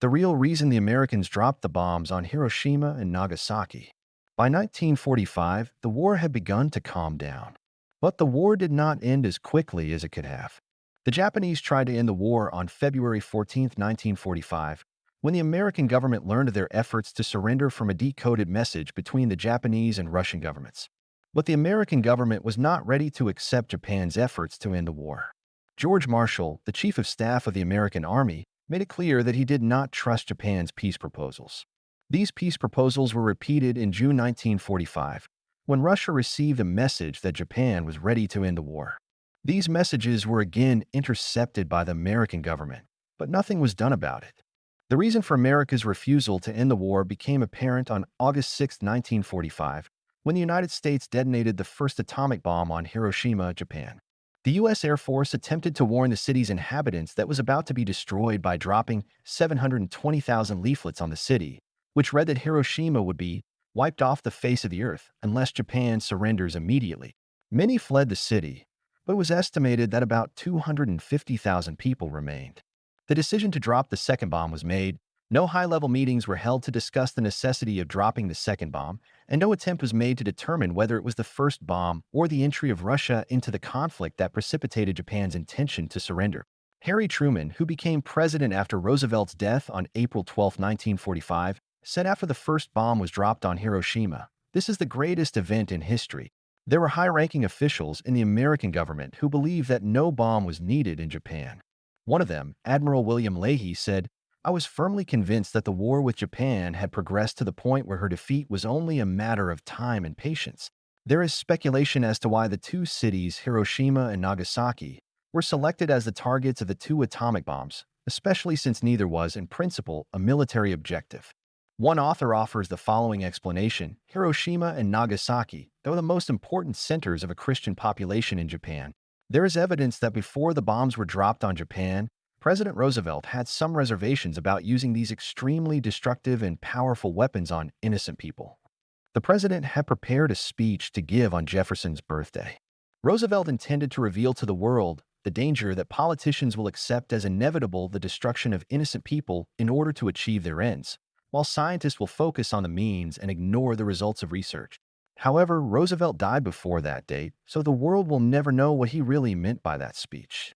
the real reason the Americans dropped the bombs on Hiroshima and Nagasaki. By 1945, the war had begun to calm down. But the war did not end as quickly as it could have. The Japanese tried to end the war on February 14, 1945, when the American government learned of their efforts to surrender from a decoded message between the Japanese and Russian governments. But the American government was not ready to accept Japan's efforts to end the war. George Marshall, the chief of staff of the American Army, made it clear that he did not trust Japan's peace proposals. These peace proposals were repeated in June 1945, when Russia received a message that Japan was ready to end the war. These messages were again intercepted by the American government, but nothing was done about it. The reason for America's refusal to end the war became apparent on August 6, 1945, when the United States detonated the first atomic bomb on Hiroshima, Japan. The U.S. Air Force attempted to warn the city's inhabitants that it was about to be destroyed by dropping 720,000 leaflets on the city, which read that Hiroshima would be wiped off the face of the earth unless Japan surrenders immediately. Many fled the city, but it was estimated that about 250,000 people remained. The decision to drop the second bomb was made. No high-level meetings were held to discuss the necessity of dropping the second bomb, and no attempt was made to determine whether it was the first bomb or the entry of Russia into the conflict that precipitated Japan's intention to surrender. Harry Truman, who became president after Roosevelt's death on April 12, 1945, said after the first bomb was dropped on Hiroshima, "This is the greatest event in history." There were high-ranking officials in the American government who believed that no bomb was needed in Japan. One of them, Admiral William Leahy, said, "I was firmly convinced that the war with Japan had progressed to the point where her defeat was only a matter of time and patience." There is speculation as to why the two cities, Hiroshima and Nagasaki, were selected as the targets of the two atomic bombs, especially since neither was, in principle, a military objective. One author offers the following explanation: Hiroshima and Nagasaki, though the most important centers of a Christian population in Japan, there is evidence that before the bombs were dropped on Japan, President Roosevelt had some reservations about using these extremely destructive and powerful weapons on innocent people. The president had prepared a speech to give on Jefferson's birthday. Roosevelt intended to reveal to the world the danger that politicians will accept as inevitable the destruction of innocent people in order to achieve their ends, while scientists will focus on the means and ignore the results of research. However, Roosevelt died before that date, so the world will never know what he really meant by that speech.